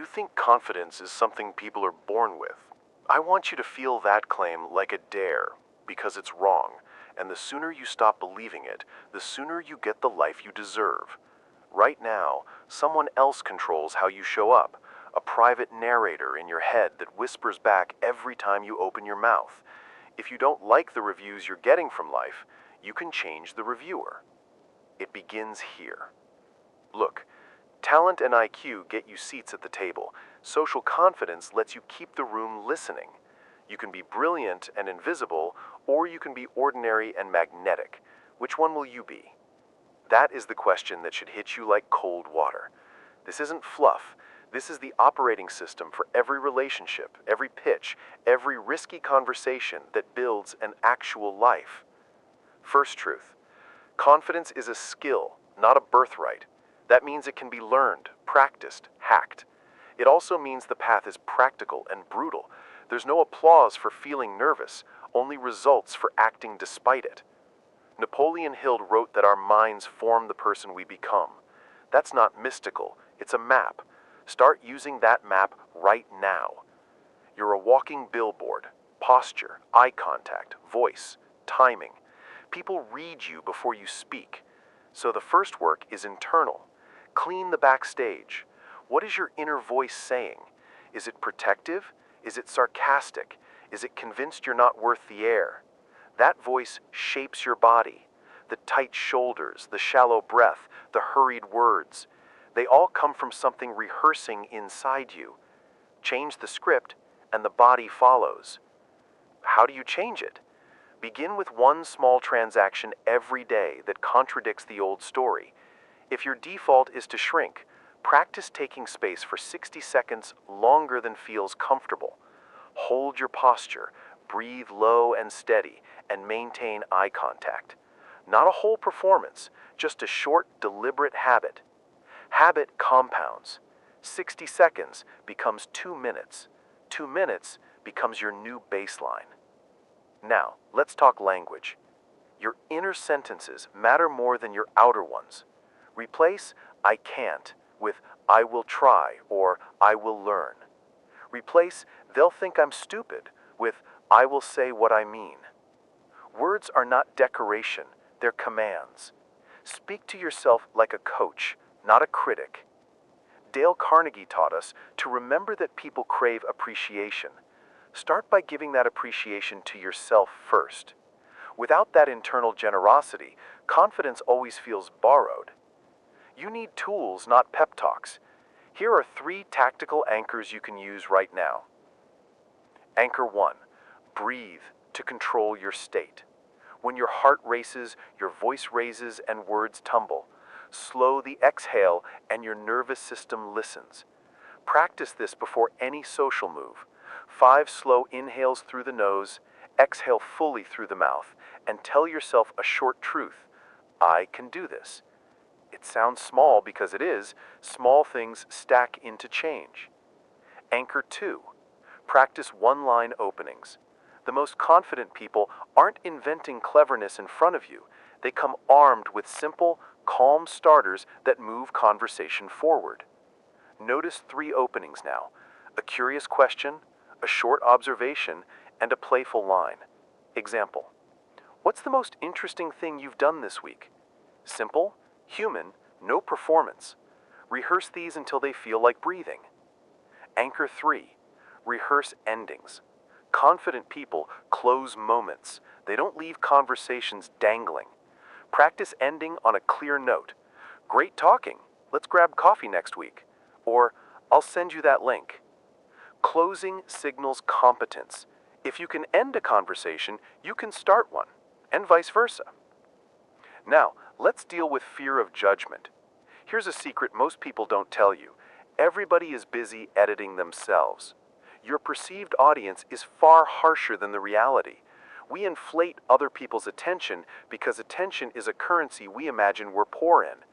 You think confidence is something people are born with. I want you to feel that claim like a dare, because it's wrong, and the sooner you stop believing it, the sooner you get the life you deserve. Right now, someone else controls how you show up, a private narrator in your head that whispers back every time you open your mouth. If you don't like the reviews you're getting from life, you can change the reviewer. It begins here. Look, talent and IQ get you seats at the table. Social confidence lets you keep the room listening. You can be brilliant and invisible, or you can be ordinary and magnetic. Which one will you be? That is the question that should hit you like cold water. This isn't fluff. This is the operating system for every relationship, every pitch, every risky conversation that builds an actual life. First truth. Confidence is a skill, not a birthright. That means it can be learned, practiced, hacked. It also means the path is practical and brutal. There's no applause for feeling nervous, only results for acting despite it. Napoleon Hill wrote that our minds form the person we become. That's not mystical, it's a map. Start using that map right now. You're a walking billboard. Posture, eye contact, voice, timing. People read you before you speak. So the first work is internal. Clean the backstage. What is your inner voice saying? Is it protective? Is it sarcastic? Is it convinced you're not worth the air? That voice shapes your body. The tight shoulders, the shallow breath, the hurried words. They all come from something rehearsing inside you. Change the script, and the body follows. How do you change it? Begin with one small transaction every day that contradicts the old story. If your default is to shrink, practice taking space for 60 seconds longer than feels comfortable. Hold your posture, breathe low and steady, and maintain eye contact. Not a whole performance, just a short, deliberate habit. Habit compounds. 60 seconds becomes 2 minutes. 2 minutes becomes your new baseline. Now, let's talk language. Your inner sentences matter more than your outer ones. Replace "I can't" with "I will try" or "I will learn." Replace "they'll think I'm stupid" with "I will say what I mean." Words are not decoration, they're commands. Speak to yourself like a coach, not a critic. Dale Carnegie taught us to remember that people crave appreciation. Start by giving that appreciation to yourself first. Without that internal generosity, confidence always feels borrowed. You need tools, not pep talks. Here are 3 tactical anchors you can use right now. Anchor 1. Breathe to control your state. When your heart races, your voice raises, and words tumble, slow the exhale and your nervous system listens. Practice this before any social move. 5 slow inhales through the nose, exhale fully through the mouth, and tell yourself a short truth. I can do this. It sounds small because it is. Small things stack into change. Anchor 2. Practice one-line openings. The most confident people aren't inventing cleverness in front of you. They come armed with simple, calm starters that move conversation forward. Notice 3 openings now. A curious question, a short observation, and a playful line. Example. What's the most interesting thing you've done this week? Simple, human, no performance. Rehearse these until they feel like breathing. Anchor 3. Rehearse endings. Confident people close moments. They don't leave conversations dangling. Practice ending on a clear note. Great talking. Let's grab coffee next week. Or, I'll send you that link. Closing signals competence. If you can end a conversation, you can start one, and vice versa. Now, let's deal with fear of judgment. Here's a secret most people don't tell you. Everybody is busy editing themselves. Your perceived audience is far harsher than the reality. We inflate other people's attention because attention is a currency we imagine we're poor in.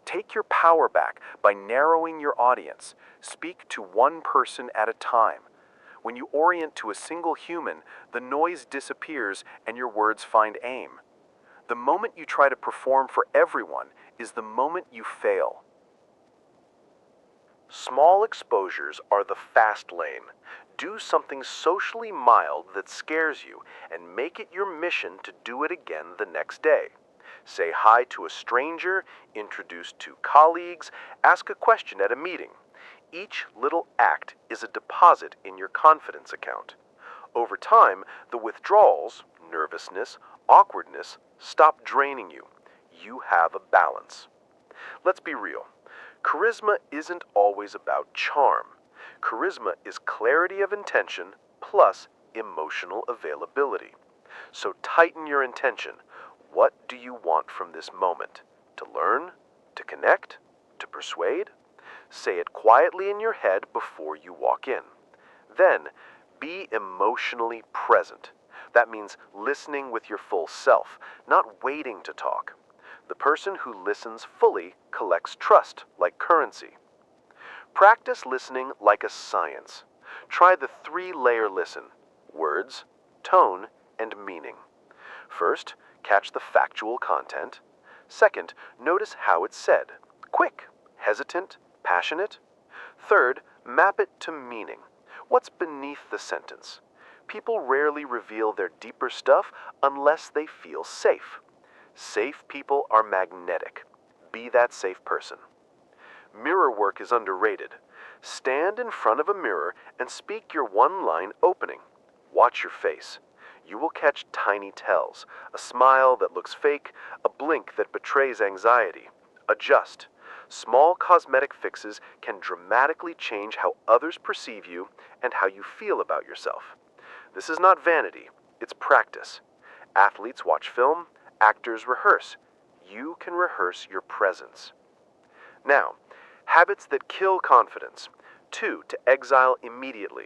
Take your power back by narrowing your audience. Speak to one person at a time. When you orient to a single human, the noise disappears and your words find aim. The moment you try to perform for everyone is the moment you fail. Small exposures are the fast lane. Do something socially mild that scares you and make it your mission to do it again the next day. Say hi to a stranger, introduce two colleagues, ask a question at a meeting. Each little act is a deposit in your confidence account. Over time, the withdrawals, nervousness, awkwardness, stop draining you. You have a balance. Let's be real. Charisma isn't always about charm. Charisma is clarity of intention plus emotional availability. So tighten your intention. What do you want from this moment? To learn? To connect? To persuade? Say it quietly in your head before you walk in. Then, be emotionally present. That means listening with your full self, not waiting to talk. The person who listens fully collects trust like currency. Practice listening like a science. Try the 3-layer listen: words, tone, and meaning. First, catch the factual content. Second, notice how it's said: quick, hesitant, passionate. Third, map it to meaning. What's beneath the sentence? People rarely reveal their deeper stuff unless they feel safe. Safe people are magnetic. Be that safe person. Mirror work is underrated. Stand in front of a mirror and speak your one-line opening. Watch your face. You will catch tiny tells: a smile that looks fake, a blink that betrays anxiety. Adjust. Small cosmetic fixes can dramatically change how others perceive you and how you feel about yourself. This is not vanity, it's practice. Athletes watch film, actors rehearse. You can rehearse your presence. Now, habits that kill confidence. 2, to exile immediately: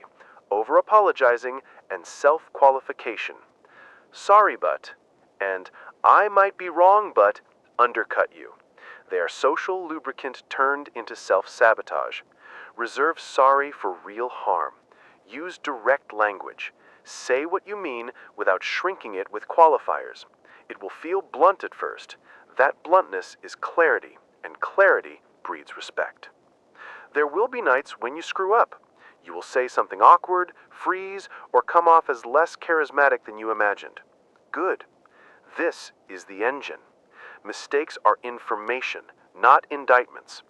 over-apologizing and self-qualification. Sorry but, and I might be wrong but, undercut you. They are social lubricant turned into self-sabotage. Reserve sorry for real harm. Use direct language. Say what you mean without shrinking it with qualifiers. It will feel blunt at first. That bluntness is clarity, and clarity breeds respect. There will be nights when you screw up. You will say something awkward, freeze, or come off as less charismatic than you imagined. Good. This is the engine. Mistakes are information, not indictments.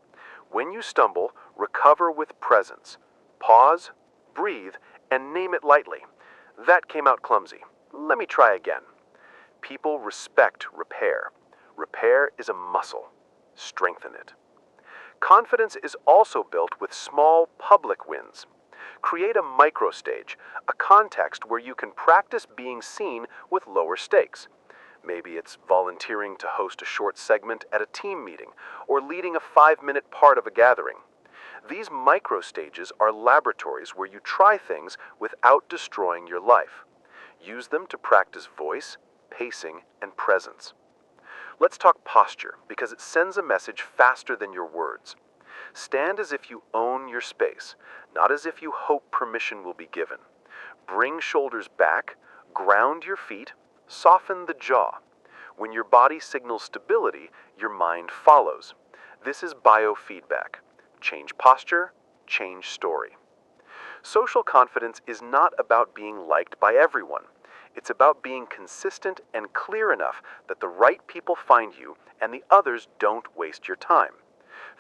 When you stumble, recover with presence. Pause, breathe, and name it lightly. That came out clumsy. Let me try again. People respect repair. Repair is a muscle. Strengthen it. Confidence is also built with small public wins. Create a microstage, a context where you can practice being seen with lower stakes. Maybe it's volunteering to host a short segment at a team meeting, or leading a 5-minute part of a gathering. These microstages are laboratories where you try things without destroying your life. Use them to practice voice, pacing, and presence. Let's talk posture, because it sends a message faster than your words. Stand as if you own your space, not as if you hope permission will be given. Bring shoulders back, ground your feet, soften the jaw. When your body signals stability, your mind follows. This is biofeedback. Change posture, change story. Social confidence is not about being liked by everyone. It's about being consistent and clear enough that the right people find you and the others don't waste your time.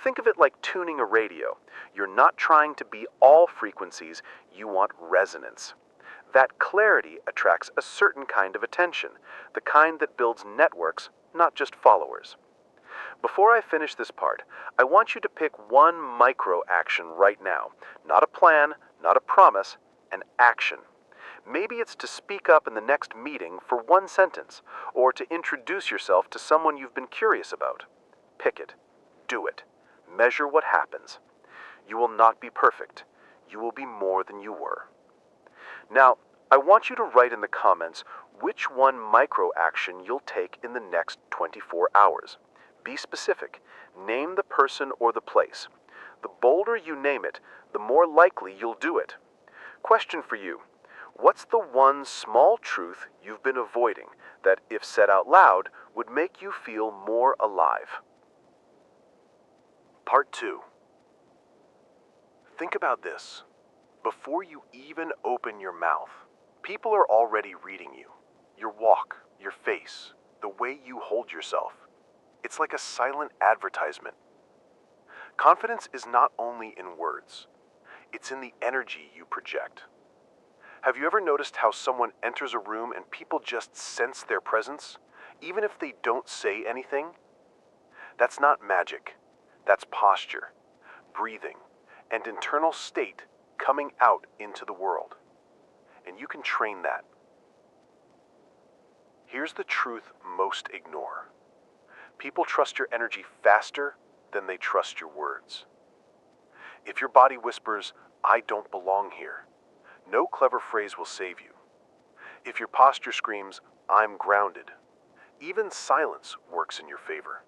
Think of it like tuning a radio. You're not trying to be all frequencies, you want resonance. That clarity attracts a certain kind of attention, the kind that builds networks, not just followers. Before I finish this part, I want you to pick one micro action right now. Not a plan, not a promise, an action. Maybe it's to speak up in the next meeting for one sentence, or to introduce yourself to someone you've been curious about. Pick it. Do it. Measure what happens. You will not be perfect. You will be more than you were. Now, I want you to write in the comments which one micro action you'll take in the next 24 hours. Be specific. Name the person or the place. The bolder you name it, the more likely you'll do it. Question for you. What's the one small truth you've been avoiding that, if said out loud, would make you feel more alive? Part 2. Think about this. Before you even open your mouth, people are already reading you. Your walk, your face, the way you hold yourself. It's like a silent advertisement. Confidence is not only in words, it's in the energy you project. Have you ever noticed how someone enters a room and people just sense their presence, even if they don't say anything? That's not magic. That's posture, breathing, and internal state coming out into the world. And you can train that. Here's the truth most ignore. People trust your energy faster than they trust your words. If your body whispers, "I don't belong here," no clever phrase will save you. If your posture screams, "I'm grounded," even silence works in your favor.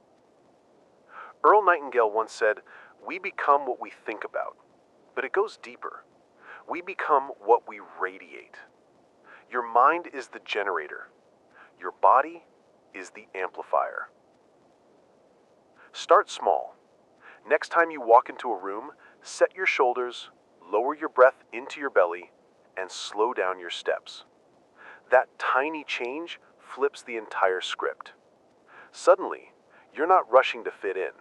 Earl Nightingale once said, "We become what we think about," but it goes deeper. We become what we radiate. Your mind is the generator. Your body is the amplifier. Start small. Next time you walk into a room, set your shoulders, lower your breath into your belly, and slow down your steps. That tiny change flips the entire script. Suddenly, you're not rushing to fit in.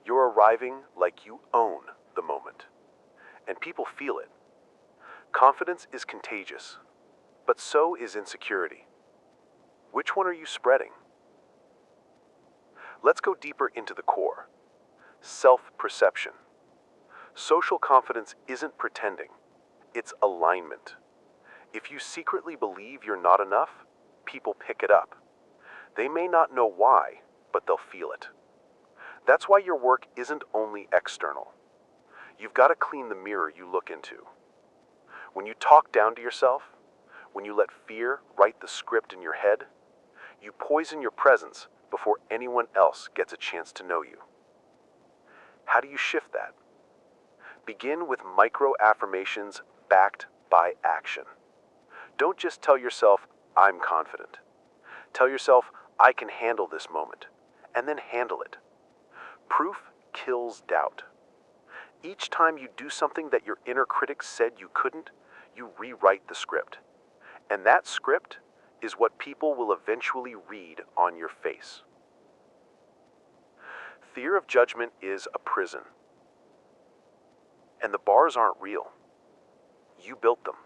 You're arriving like you own the moment. And people feel it. Confidence is contagious, but so is insecurity. Which one are you spreading? Let's go deeper into the core. Self-perception. Social confidence isn't pretending, it's alignment. If you secretly believe you're not enough, people pick it up. They may not know why, but they'll feel it. That's why your work isn't only external. You've got to clean the mirror you look into. When you talk down to yourself, when you let fear write the script in your head, you poison your presence before anyone else gets a chance to know you. How do you shift that? Begin with micro affirmations backed by action. Don't just tell yourself, "I'm confident." Tell yourself, "I can handle this moment," and then handle it. Proof kills doubt. Each time you do something that your inner critic said you couldn't, you rewrite the script. And that script is what people will eventually read on your face. Fear of judgment is a prison. And the bars aren't real. You built them.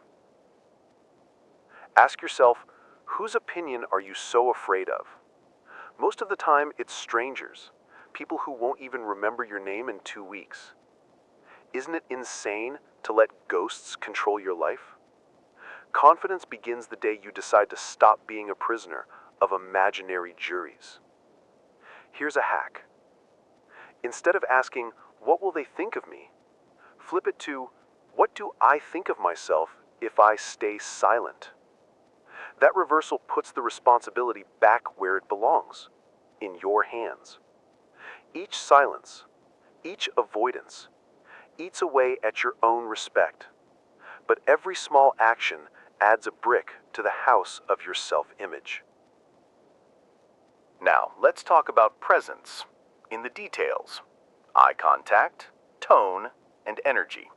Ask yourself, whose opinion are you so afraid of? Most of the time, it's strangers, people who won't even remember your name in 2 weeks. Isn't it insane to let ghosts control your life? Confidence begins the day you decide to stop being a prisoner of imaginary juries. Here's a hack. Instead of asking, "What will they think of me?" flip it to, "What do I think of myself if I stay silent?" That reversal puts the responsibility back where it belongs, in your hands. Each silence, each avoidance, eats away at your own respect. But every small action adds a brick to the house of your self-image. Now, let's talk about presence in the details. Eye contact, tone, and energy.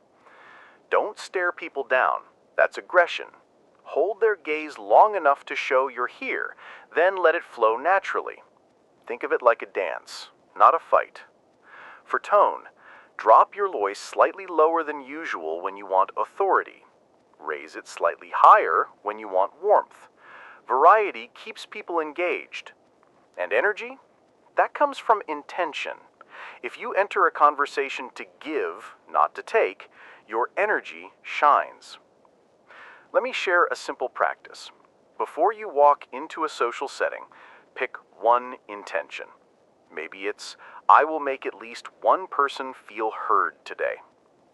Don't stare people down. That's aggression. Hold their gaze long enough to show you're here, then let it flow naturally. Think of it like a dance, not a fight. For tone, drop your voice slightly lower than usual when you want authority. Raise it slightly higher when you want warmth. Variety keeps people engaged. And energy? That comes from intention. If you enter a conversation to give, not to take, your energy shines. Let me share a simple practice. Before you walk into a social setting, pick one intention. Maybe it's, "I will make at least one person feel heard today."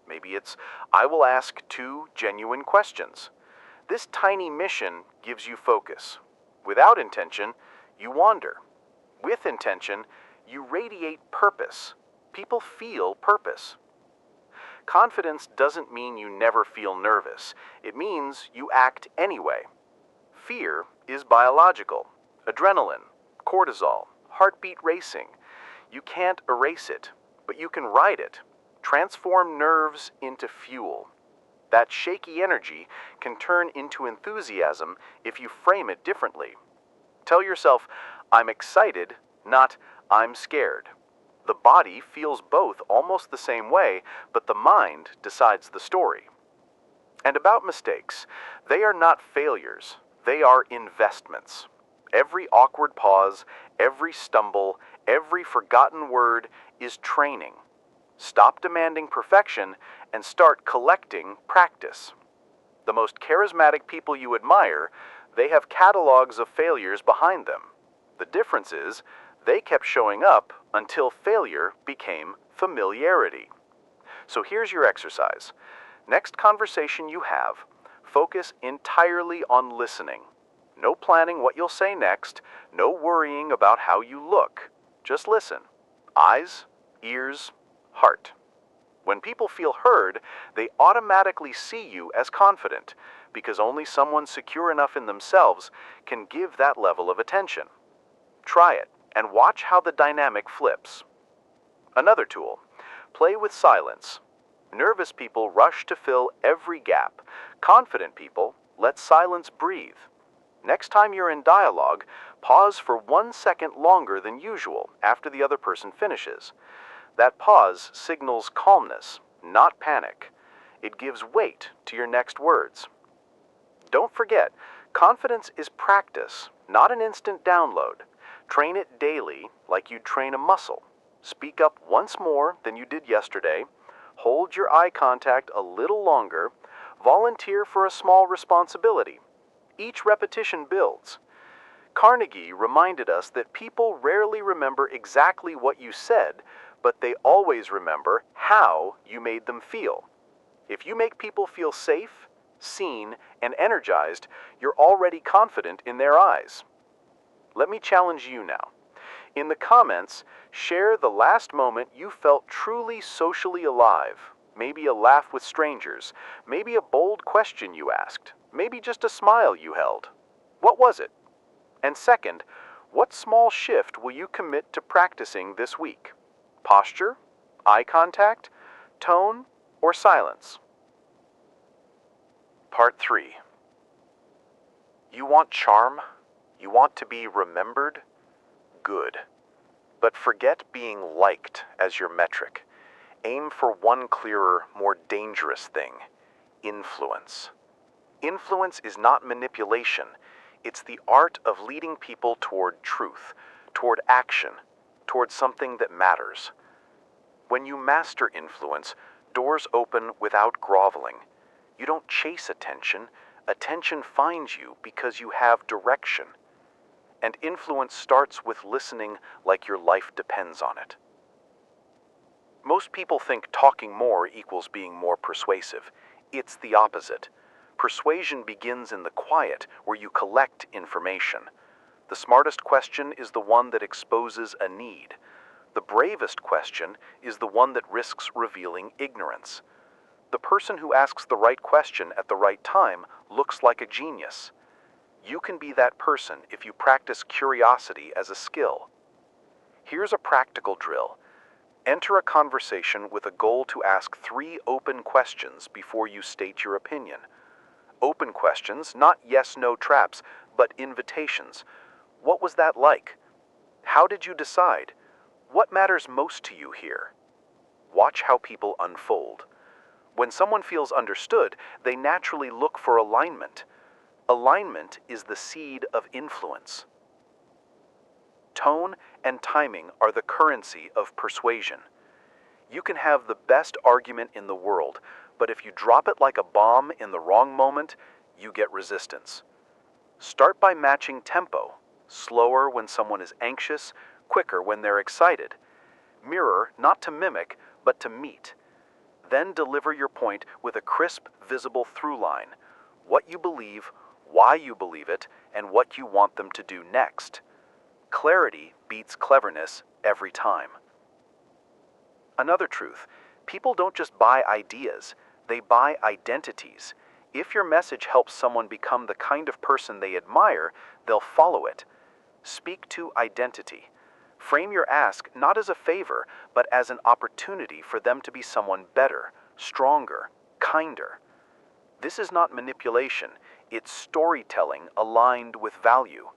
Maybe it's, "I will ask 2 genuine questions." This tiny mission gives you focus. Without intention, you wander. With intention, you radiate purpose. People feel purpose. Confidence doesn't mean you never feel nervous. It means you act anyway. Fear is biological. Adrenaline, cortisol, heartbeat racing. You can't erase it, but you can ride it. Transform nerves into fuel. That shaky energy can turn into enthusiasm if you frame it differently. Tell yourself, I'm excited, not I'm scared. The body feels both almost the same way, but the mind decides the story. And about mistakes, they are not failures, they are investments. Every awkward pause, every stumble, every forgotten word is training. Stop demanding perfection and start collecting practice. The most charismatic people you admire, they have catalogs of failures behind them. The difference is, they kept showing up until failure became familiarity. So here's your exercise. Next conversation you have, focus entirely on listening. No planning what you'll say next, no worrying about how you look. Just listen. Eyes, ears, heart. When people feel heard, they automatically see you as confident, because only someone secure enough in themselves can give that level of attention. Try it and watch how the dynamic flips. Another tool, play with silence. Nervous people rush to fill every gap. Confident people let silence breathe. Next time you're in dialogue, pause for 1 second longer than usual after the other person finishes. That pause signals calmness, not panic. It gives weight to your next words. Don't forget, confidence is practice, not an instant download. Train it daily like you'd train a muscle. Speak up once more than you did yesterday. Hold your eye contact a little longer. Volunteer for a small responsibility. Each repetition builds. Carnegie reminded us that people rarely remember exactly what you said, but they always remember how you made them feel. If you make people feel safe, seen, and energized, you're already confident in their eyes. Let me challenge you now. In the comments, share the last moment you felt truly socially alive. Maybe a laugh with strangers, maybe a bold question you asked, maybe just a smile you held. What was it? And second, what small shift will you commit to practicing this week? Posture, eye contact, tone, or silence? Part 3. You want charm? You want to be remembered? Good. But forget being liked as your metric. Aim for one clearer, more dangerous thing: influence. Influence is not manipulation. It's the art of leading people toward truth, toward action, toward something that matters. When you master influence, doors open without groveling. You don't chase attention. Attention finds you because you have direction. And influence starts with listening like your life depends on it. Most people think talking more equals being more persuasive. It's the opposite. Persuasion begins in the quiet, where you collect information. The smartest question is the one that exposes a need. The bravest question is the one that risks revealing ignorance. The person who asks the right question at the right time looks like a genius. You can be that person if you practice curiosity as a skill. Here's a practical drill. Enter a conversation with a goal to ask 3 open questions before you state your opinion. Open questions, not yes-no traps, but invitations. What was that like? How did you decide? What matters most to you here? Watch how people unfold. When someone feels understood, they naturally look for alignment. Alignment is the seed of influence. Tone and timing are the currency of persuasion. You can have the best argument in the world, but if you drop it like a bomb in the wrong moment, you get resistance. Start by matching tempo, slower when someone is anxious, quicker when they're excited. Mirror not to mimic, but to meet. Then deliver your point with a crisp, visible through line: what you believe, why you believe it, and what you want them to do next. Clarity beats cleverness every time. Another truth: people don't just buy ideas, they buy identities. If your message helps someone become the kind of person they admire, they'll follow it. Speak to identity. Frame your ask not as a favor, but as an opportunity for them to be someone better, stronger, kinder. This is not manipulation, it's storytelling aligned with value.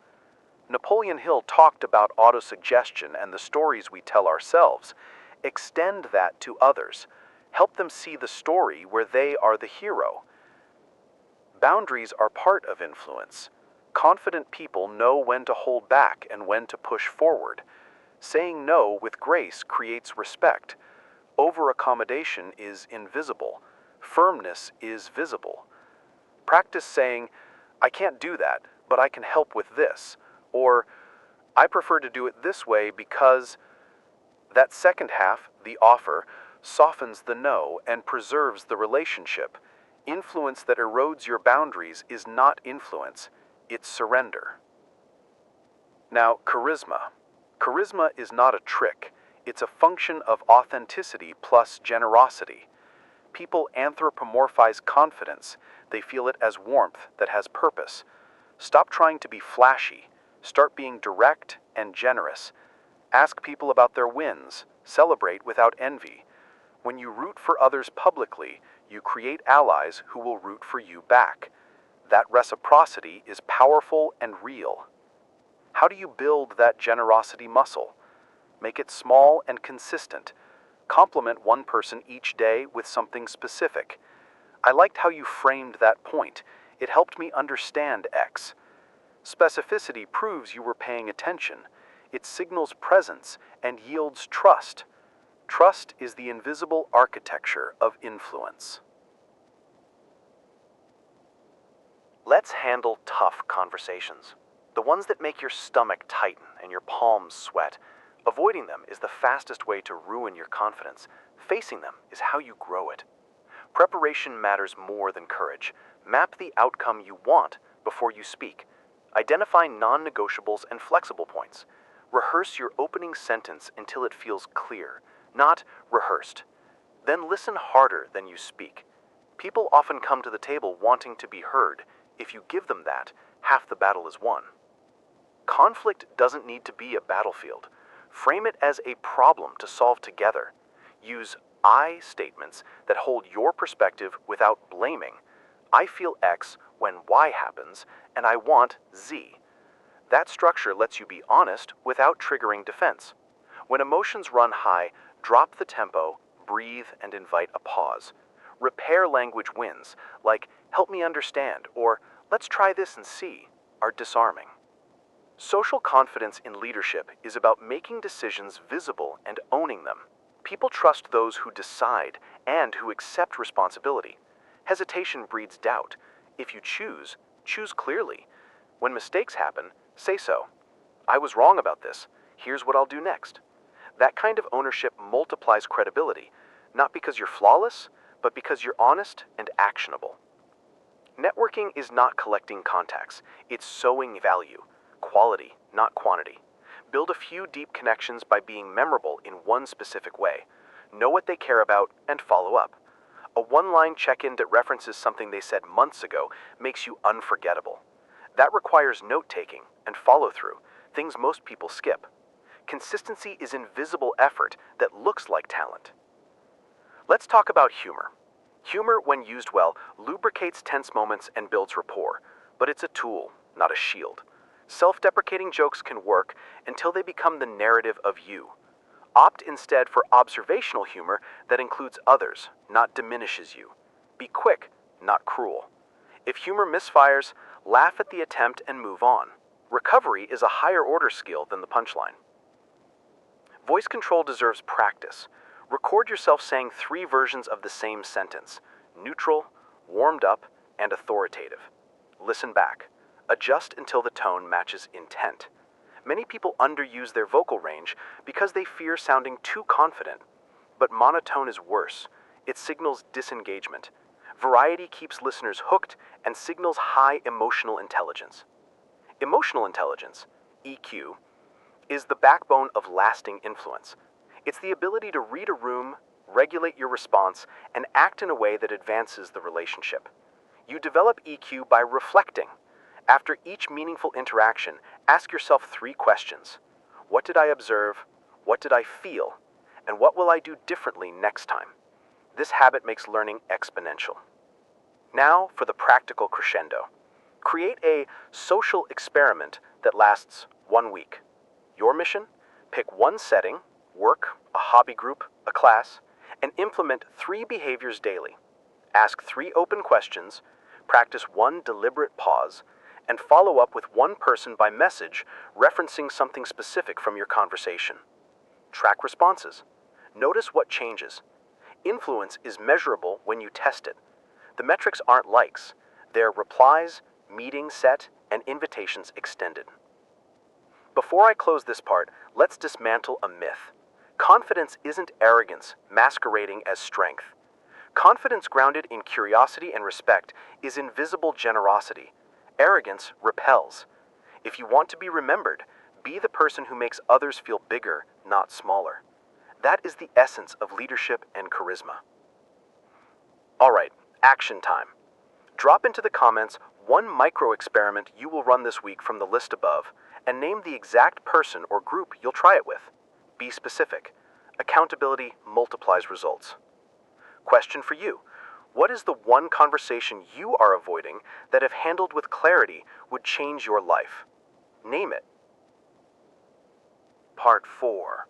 Napoleon Hill talked about autosuggestion and the stories we tell ourselves. Extend that to others. Help them see the story where they are the hero. Boundaries are part of influence. Confident people know when to hold back and when to push forward. Saying no with grace creates respect. Over-accommodation is invisible. Firmness is visible. Practice saying, "I can't do that, but I can help with this," or "I prefer to do it this way because..." That second half, the offer, softens the no and preserves the relationship. Influence that erodes your boundaries is not influence, it's surrender. Now, charisma. Charisma is not a trick. It's a function of authenticity plus generosity. People anthropomorphize confidence. They feel it as warmth that has purpose. Stop trying to be flashy. Start being direct and generous. Ask people about their wins. Celebrate without envy. When you root for others publicly, you create allies who will root for you back. That reciprocity is powerful and real. How do you build that generosity muscle? Make it small and consistent. Compliment one person each day with something specific. I liked how you framed that point. It helped me understand X. Specificity proves you were paying attention. It signals presence and yields trust. Trust is the invisible architecture of influence. Let's handle tough conversations. The ones that make your stomach tighten and your palms sweat. Avoiding them is the fastest way to ruin your confidence. Facing them is how you grow it. Preparation matters more than courage. Map the outcome you want before you speak. Identify non-negotiables and flexible points. Rehearse your opening sentence until it feels clear, not rehearsed. Then listen harder than you speak. People often come to the table wanting to be heard. If you give them that, half the battle is won. Conflict doesn't need to be a battlefield. Frame it as a problem to solve together. Use I statements that hold your perspective without blaming. I feel X when Y happens, and I want Z. That structure lets you be honest without triggering defense. When emotions run high, drop the tempo, breathe, and invite a pause. Repair language wins, like "help me understand" or "let's try this and see," are disarming. Social confidence in leadership is about making decisions visible and owning them. People trust those who decide and who accept responsibility. Hesitation breeds doubt. If you choose, choose clearly. When mistakes happen, say so. "I was wrong about this. Here's what I'll do next." That kind of ownership multiplies credibility, not because you're flawless, but because you're honest and actionable. Networking is not collecting contacts. It's sowing value. Quality, not quantity. Build a few deep connections by being memorable in one specific way. Know what they care about and follow up. A one-line check-in that references something they said months ago makes you unforgettable. That requires note-taking and follow-through, things most people skip. Consistency is invisible effort that looks like talent. Let's talk about humor. Humor, when used well, lubricates tense moments and builds rapport, but it's a tool, not a shield. Self-deprecating jokes can work until they become the narrative of you. Opt instead for observational humor that includes others, not diminishes you. Be quick, not cruel. If humor misfires, laugh at the attempt and move on. Recovery is a higher order skill than the punchline. Voice control deserves practice. Record yourself saying 3 versions of the same sentence: neutral, warmed up, and authoritative. Listen back. Adjust until the tone matches intent. Many people underuse their vocal range because they fear sounding too confident. But monotone is worse. It signals disengagement. Variety keeps listeners hooked and signals high emotional intelligence. Emotional intelligence, EQ, is the backbone of lasting influence. It's the ability to read a room, regulate your response, and act in a way that advances the relationship. You develop EQ by reflecting. After each meaningful interaction, ask yourself 3 questions. What did I observe? What did I feel? And what will I do differently next time? This habit makes learning exponential. Now for the practical crescendo. Create a social experiment that lasts 1 week. Your mission? Pick one setting, work, a hobby group, a class, and implement 3 behaviors daily. Ask 3 open questions, practice 1 deliberate pause, and follow up with 1 person by message referencing something specific from your conversation. Track responses. Notice what changes. Influence is measurable when you test it. The metrics aren't likes, they're replies, meetings set, and invitations extended. Before I close this part, let's dismantle a myth. Confidence isn't arrogance masquerading as strength. Confidence grounded in curiosity and respect is invisible generosity. Arrogance repels. If you want to be remembered, be the person who makes others feel bigger, not smaller. That is the essence of leadership and charisma. All right, action time. Drop into the comments 1 micro experiment you will run this week from the list above, and name the exact person or group you'll try it with. Be specific. Accountability multiplies results. Question for you. What is the one conversation you are avoiding that, if handled with clarity, would change your life? Name it. Part 4.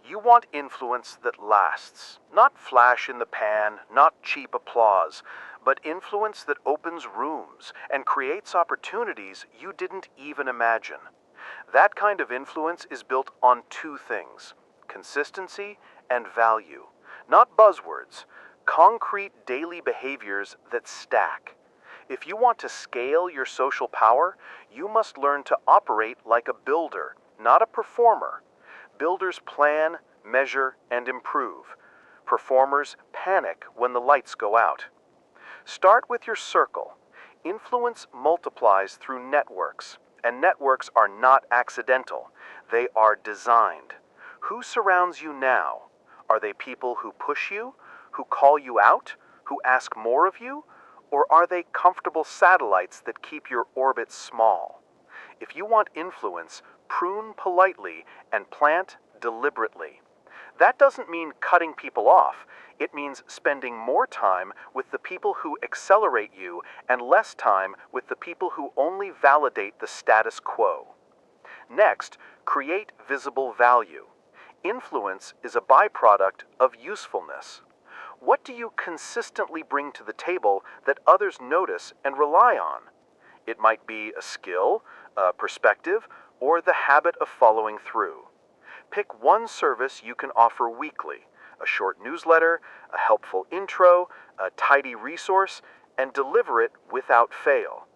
You want influence that lasts, not flash in the pan, not cheap applause, but influence that opens rooms and creates opportunities you didn't even imagine. That kind of influence is built on 2 things: consistency and value. Not buzzwords, concrete daily behaviors that stack. If you want to scale your social power, you must learn to operate like a builder, not a performer. Builders plan, measure, and improve. Performers panic when the lights go out. Start with your circle. Influence multiplies through networks, and networks are not accidental. They are designed. Who surrounds you now? Are they people who push you, who call you out, who ask more of you? Or are they comfortable satellites that keep your orbit small? If you want influence, prune politely and plant deliberately. That doesn't mean cutting people off. It means spending more time with the people who accelerate you and less time with the people who only validate the status quo. Next, create visible value. Influence is a byproduct of usefulness. What do you consistently bring to the table that others notice and rely on? It might be a skill, a perspective, or the habit of following through. Pick one service you can offer weekly: a short newsletter, a helpful intro, a tidy resource, and deliver it without fail.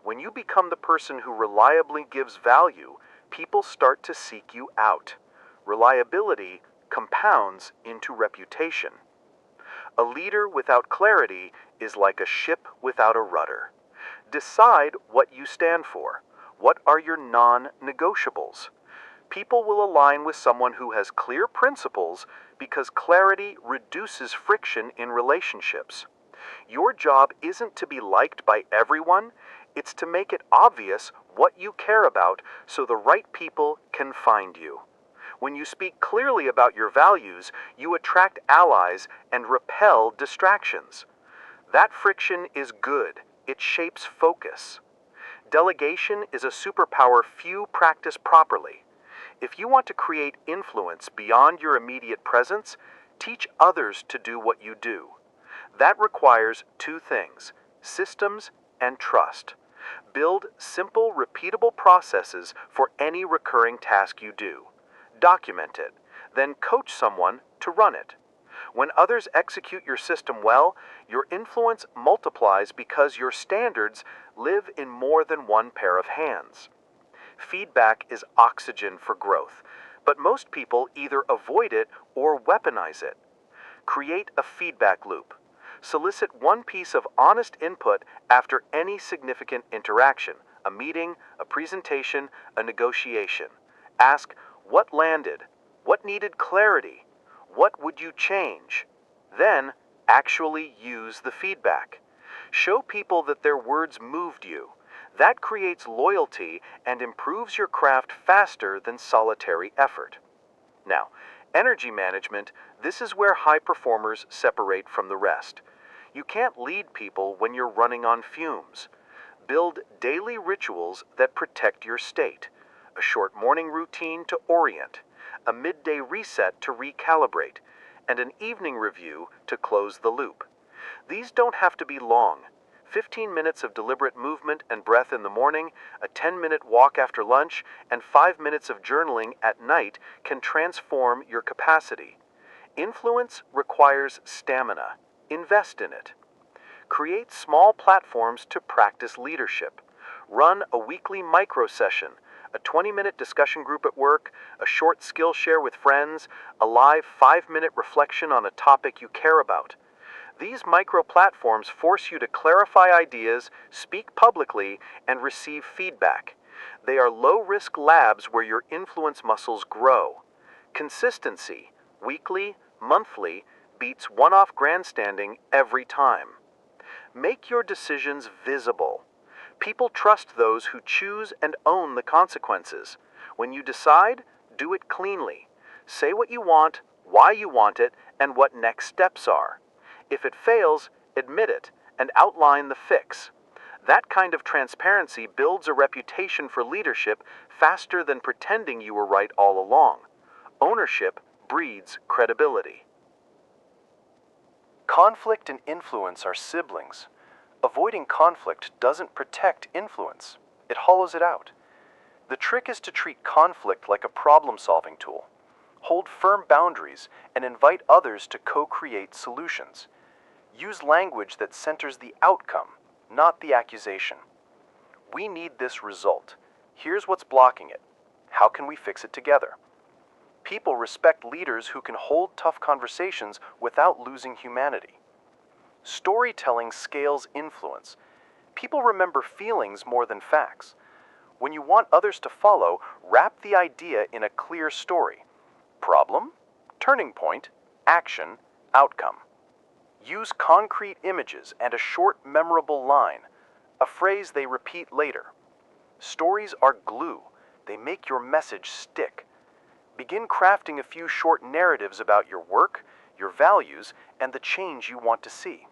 When you become the person who reliably gives value, people start to seek you out. Reliability compounds into reputation. A leader without clarity is like a ship without a rudder. Decide what you stand for. What are your non-negotiables? People will align with someone who has clear principles because clarity reduces friction in relationships. Your job isn't to be liked by everyone, it's to make it obvious what you care about so the right people can find you. When you speak clearly about your values, you attract allies and repel distractions. That friction is good. It shapes focus. Delegation is a superpower few practice properly. If you want to create influence beyond your immediate presence, teach others to do what you do. That requires 2 things: systems and trust. Build simple, repeatable processes for any recurring task you do. Document it, then coach someone to run it. When others execute your system well, your influence multiplies because your standards live in more than one pair of hands. Feedback is oxygen for growth, but most people either avoid it or weaponize it. Create a feedback loop. Solicit one piece of honest input after any significant interaction: a meeting, a presentation, a negotiation. Ask, what landed? What needed clarity? What would you change? Then, actually use the feedback. Show people that their words moved you. That creates loyalty and improves your craft faster than solitary effort. Now, energy management, this is where high performers separate from the rest. You can't lead people when you're running on fumes. Build daily rituals that protect your state. A short morning routine to orient, a midday reset to recalibrate, and an evening review to close the loop. These don't have to be long. 15 minutes of deliberate movement and breath in the morning, a 10-minute walk after lunch, and 5 minutes of journaling at night can transform your capacity. Influence requires stamina. Invest in it. Create small platforms to practice leadership. Run a weekly micro session, a 20-minute discussion group at work, a short skill share with friends, a live 5-minute reflection on a topic you care about. These micro platforms force you to clarify ideas, speak publicly, and receive feedback. They are low-risk labs where your influence muscles grow. Consistency, weekly, monthly, beats one-off grandstanding every time. Make your decisions visible. People trust those who choose and own the consequences. When you decide, do it cleanly. Say what you want, why you want it, and what next steps are. If it fails, admit it and outline the fix. That kind of transparency builds a reputation for leadership faster than pretending you were right all along. Ownership breeds credibility. Conflict and influence are siblings. Avoiding conflict doesn't protect influence, it hollows it out. The trick is to treat conflict like a problem-solving tool. Hold firm boundaries and invite others to co-create solutions. Use language that centers the outcome, not the accusation. We need this result. Here's what's blocking it. How can we fix it together? People respect leaders who can hold tough conversations without losing humanity. Storytelling scales influence. People remember feelings more than facts. When you want others to follow, wrap the idea in a clear story. Problem, turning point, action, outcome. Use concrete images and a short, memorable line, a phrase they repeat later. Stories are glue. They make your message stick. Begin crafting a few short narratives about your work, your values, and the change you want to see.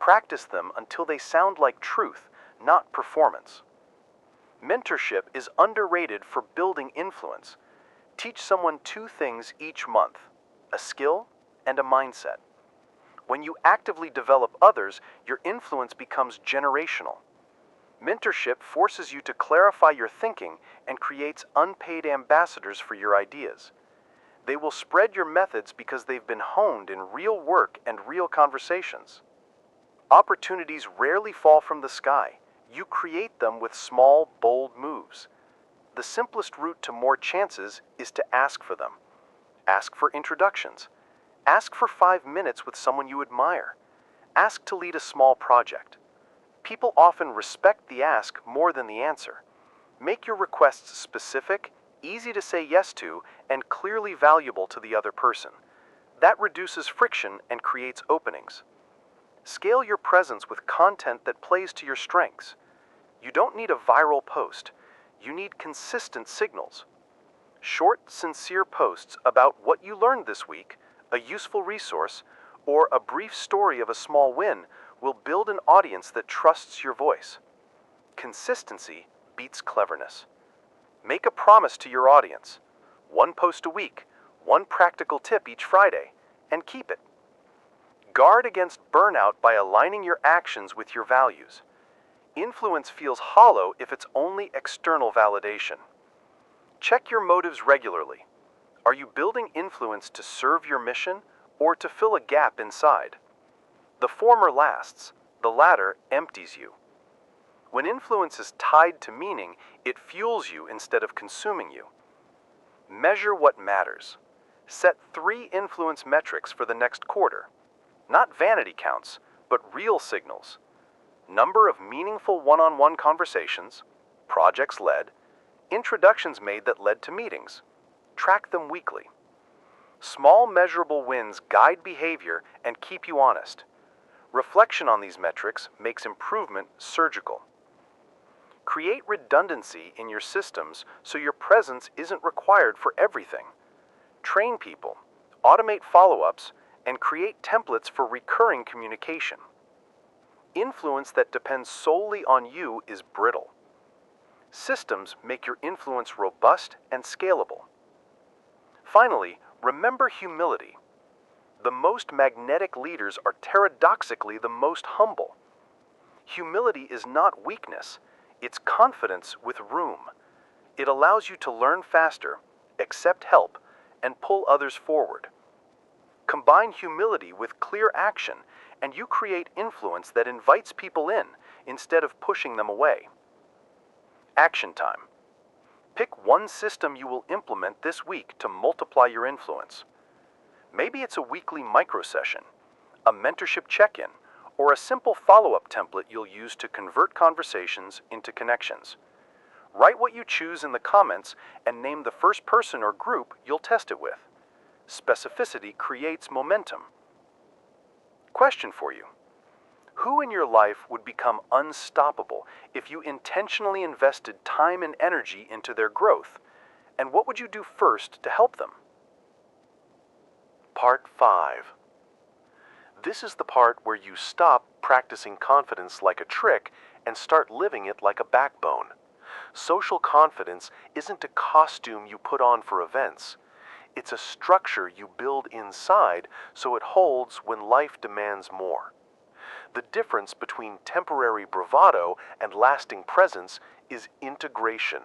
Practice them until they sound like truth, not performance. Mentorship is underrated for building influence. Teach someone 2 things each month, a skill and a mindset. When you actively develop others, your influence becomes generational. Mentorship forces you to clarify your thinking and creates unpaid ambassadors for your ideas. They will spread your methods because they've been honed in real work and real conversations. Opportunities rarely fall from the sky. You create them with small, bold moves. The simplest route to more chances is to ask for them. Ask for introductions. Ask for 5 minutes with someone you admire. Ask to lead a small project. People often respect the ask more than the answer. Make your requests specific, easy to say yes to, and clearly valuable to the other person. That reduces friction and creates openings. Scale your presence with content that plays to your strengths. You don't need a viral post. You need consistent signals. Short, sincere posts about what you learned this week, a useful resource, or a brief story of a small win will build an audience that trusts your voice. Consistency beats cleverness. Make a promise to your audience. 1 post a week, 1 practical tip each Friday, and keep it. Guard against burnout by aligning your actions with your values. Influence feels hollow if it's only external validation. Check your motives regularly. Are you building influence to serve your mission or to fill a gap inside? The former lasts, the latter empties you. When influence is tied to meaning, it fuels you instead of consuming you. Measure what matters. Set 3 influence metrics for the next quarter. Not vanity counts, but real signals. Number of meaningful one-on-one conversations, projects led, introductions made that led to meetings. Track them weekly. Small measurable wins guide behavior and keep you honest. Reflection on these metrics makes improvement surgical. Create redundancy in your systems so your presence isn't required for everything. Train people, automate follow-ups, and create templates for recurring communication. Influence that depends solely on you is brittle. Systems make your influence robust and scalable. Finally, remember humility. The most magnetic leaders are paradoxically the most humble. Humility is not weakness, it's confidence with room. It allows you to learn faster, accept help, and pull others forward. Combine humility with clear action, and you create influence that invites people in instead of pushing them away. Action time. Pick one system you will implement this week to multiply your influence. Maybe it's a weekly micro session, a mentorship check-in, or a simple follow-up template you'll use to convert conversations into connections. Write what you choose in the comments and name the first person or group you'll test it with. Specificity creates momentum. Question for you. Who in your life would become unstoppable if you intentionally invested time and energy into their growth? And what would you do first to help them? Part 5. This is the part where you stop practicing confidence like a trick and start living it like a backbone. Social confidence isn't a costume you put on for events. It's a structure you build inside so it holds when life demands more. The difference between temporary bravado and lasting presence is integration.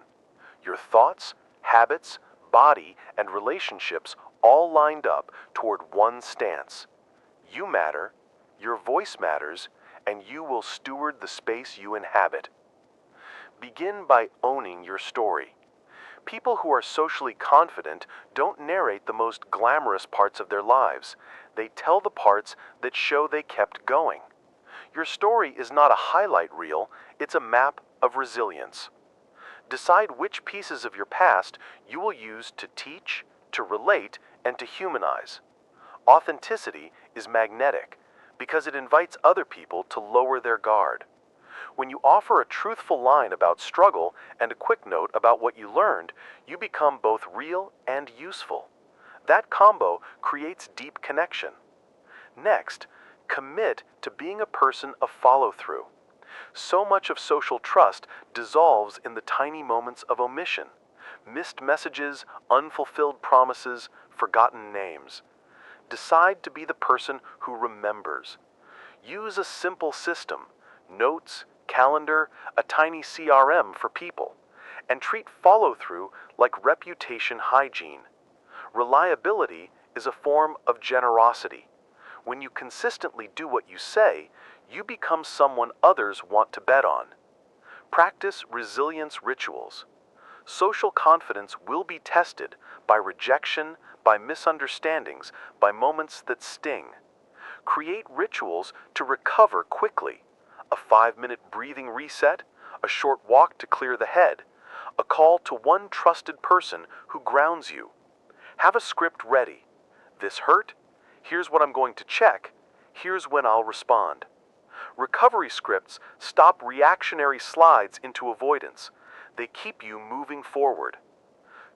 Your thoughts, habits, body, and relationships all lined up toward one stance. You matter, your voice matters, and you will steward the space you inhabit. Begin by owning your story. People who are socially confident don't narrate the most glamorous parts of their lives. They tell the parts that show they kept going. Your story is not a highlight reel, it's a map of resilience. Decide which pieces of your past you will use to teach, to relate, and to humanize. Authenticity is magnetic because it invites other people to lower their guard. When you offer a truthful line about struggle and a quick note about what you learned, you become both real and useful. That combo creates deep connection. Next, commit to being a person of follow-through. So much of social trust dissolves in the tiny moments of omission. Missed messages, unfulfilled promises, forgotten names. Decide to be the person who remembers. Use a simple system, notes, calendar, a tiny CRM for people, and treat follow-through like reputation hygiene. Reliability is a form of generosity. When you consistently do what you say, you become someone others want to bet on. Practice resilience rituals. Social confidence will be tested by rejection, by misunderstandings, by moments that sting. Create rituals to recover quickly. A 5-minute breathing reset, a short walk to clear the head, a call to one trusted person who grounds you. Have a script ready. This hurt? Here's what I'm going to check. Here's when I'll respond. Recovery scripts stop reactionary slides into avoidance. They keep you moving forward.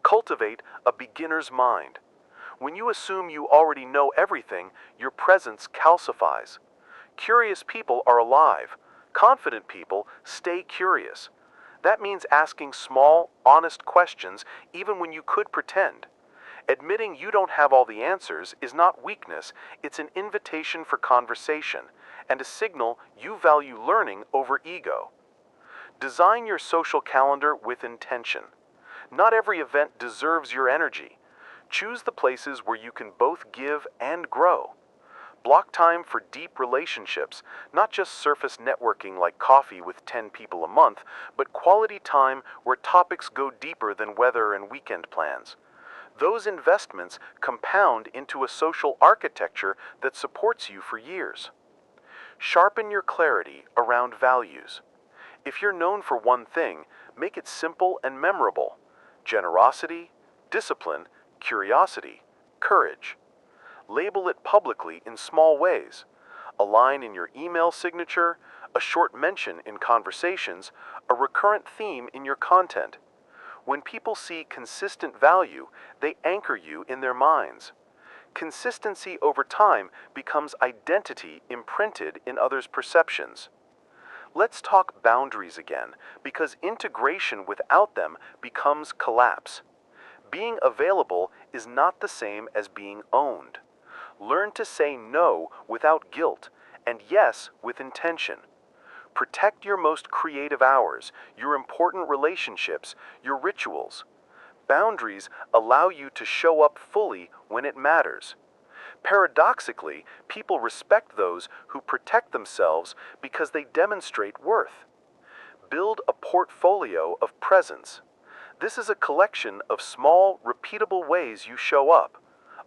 Cultivate a beginner's mind. When you assume you already know everything, your presence calcifies. Curious people are alive. Confident people stay curious. That means asking small, honest questions even when you could pretend. Admitting you don't have all the answers is not weakness, it's an invitation for conversation, and a signal you value learning over ego. Design your social calendar with intention. Not every event deserves your energy. Choose the places where you can both give and grow. Block time for deep relationships, not just surface networking like coffee with 10 people a month, but quality time where topics go deeper than weather and weekend plans. Those investments compound into a social architecture that supports you for years. Sharpen your clarity around values. If you're known for one thing, make it simple and memorable. Generosity, discipline, curiosity, courage. Label it publicly in small ways. a line in your email signature, a short mention in conversations, a recurrent theme in your content. When people see consistent value, they anchor you in their minds. Consistency over time becomes identity imprinted in others' perceptions. Let's talk boundaries again, because integration without them becomes collapse. Being available is not the same as being owned. Learn to say no without guilt and yes with intention. Protect your most creative hours, your important relationships, your rituals. Boundaries allow you to show up fully when it matters. Paradoxically, people respect those who protect themselves because they demonstrate worth. Build a portfolio of presence. This is a collection of small, repeatable ways you show up.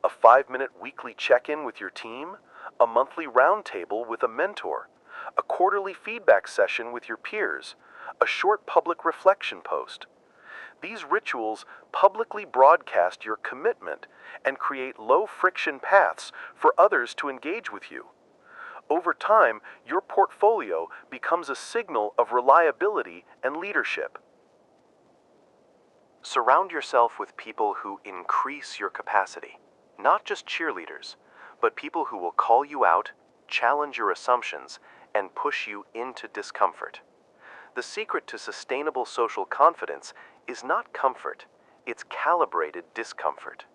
A 5-minute weekly check-in with your team, a monthly roundtable with a mentor, a quarterly feedback session with your peers, a short public reflection post. These rituals publicly broadcast your commitment and create low-friction paths for others to engage with you. Over time, your portfolio becomes a signal of reliability and leadership. Surround yourself with people who increase your capacity. Not just cheerleaders, but people who will call you out, challenge your assumptions, and push you into discomfort. The secret to sustainable social confidence is not comfort, it's calibrated discomfort.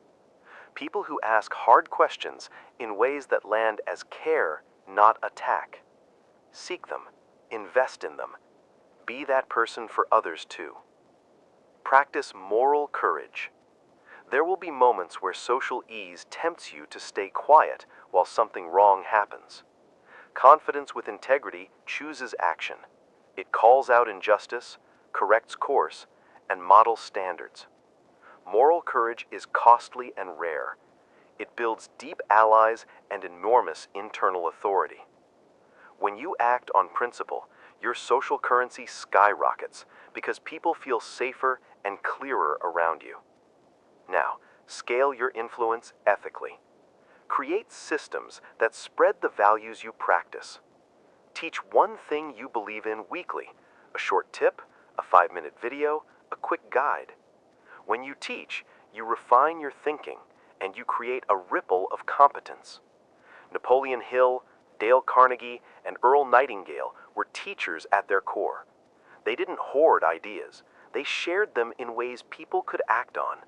People who ask hard questions in ways that land as care, not attack. Seek them, invest in them, be that person for others too. Practice moral courage. There will be moments where social ease tempts you to stay quiet while something wrong happens. Confidence with integrity chooses action. It calls out injustice, corrects course, and models standards. Moral courage is costly and rare. It builds deep allies and enormous internal authority. When you act on principle, your social currency skyrockets because people feel safer and clearer around you. Now, scale your influence ethically. Create systems that spread the values you practice. Teach one thing you believe in weekly, a short tip, a 5-minute video, a quick guide. When you teach, you refine your thinking and you create a ripple of competence. Napoleon Hill, Dale Carnegie, and Earl Nightingale were teachers at their core. They didn't hoard ideas, they shared them in ways people could act on.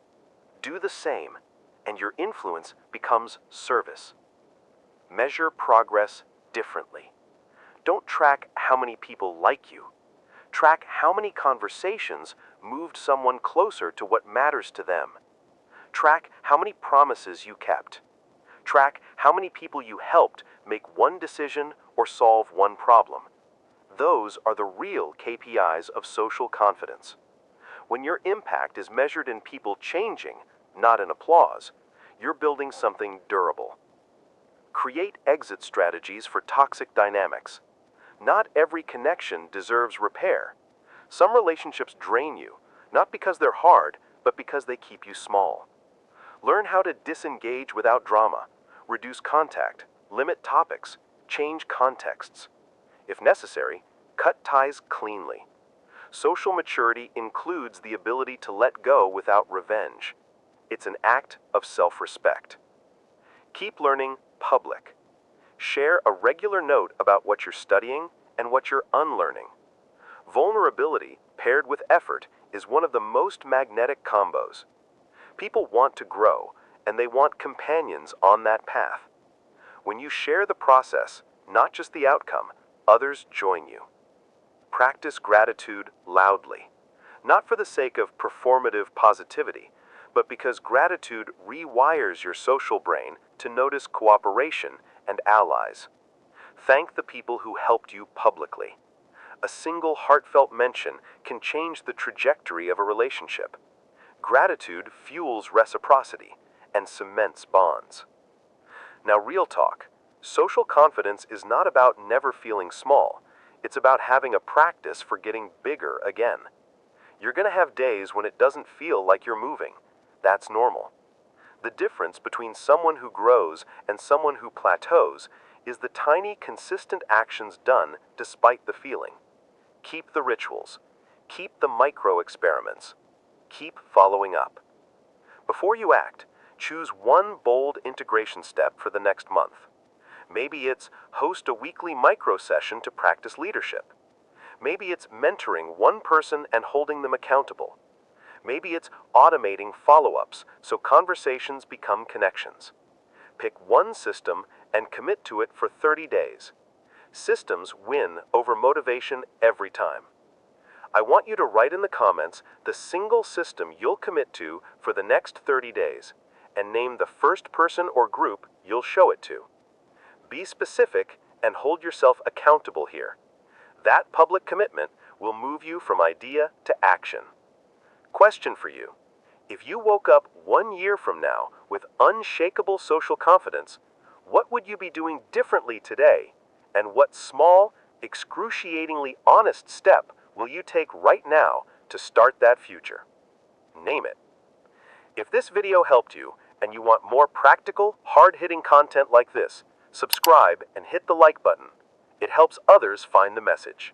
Do the same, and your influence becomes service. Measure progress differently. Don't track how many people like you. Track how many conversations moved someone closer to what matters to them. Track how many promises you kept. Track how many people you helped make one decision or solve one problem. Those are the real KPIs of social confidence. When your impact is measured in people changing, not in applause, you're building something durable. Create exit strategies for toxic dynamics. Not every connection deserves repair. Some relationships drain you, not because they're hard, but because they keep you small. Learn how to disengage without drama, reduce contact, limit topics, change contexts. If necessary, cut ties cleanly. Social maturity includes the ability to let go without revenge. It's an act of self-respect. Keep learning public. Share a regular note about what you're studying and what you're unlearning. Vulnerability paired with effort is one of the most magnetic combos. People want to grow, and they want companions on that path. When you share the process, not just the outcome, others join you. Practice gratitude loudly, not for the sake of performative positivity, but because gratitude rewires your social brain to notice cooperation and allies. Thank the people who helped you publicly. A single heartfelt mention can change the trajectory of a relationship. Gratitude fuels reciprocity and cements bonds. Now, real talk. Social confidence is not about never feeling small. It's about having a practice for getting bigger again. You're going to have days when it doesn't feel like you're moving. That's normal. The difference between someone who grows and someone who plateaus is the tiny, consistent actions done despite the feeling. Keep the rituals. Keep the micro experiments. Keep following up. Before you act, choose one bold integration step for the next month. Maybe it's host a weekly micro session to practice leadership. Maybe it's mentoring one person and holding them accountable. Maybe it's automating follow-ups so conversations become connections. Pick one system and commit to it for 30 days. Systems win over motivation every time. I want you to write in the comments the single system you'll commit to for the next 30 days and name the first person or group you'll show it to. Be specific and hold yourself accountable here. That public commitment will move you from idea to action. Question for you. If you woke up 1 year from now with unshakable social confidence, what would you be doing differently today? And what small, excruciatingly honest step will you take right now to start that future? Name it. If this video helped you and you want more practical, hard-hitting content like this, subscribe and hit the like button. It helps others find the message.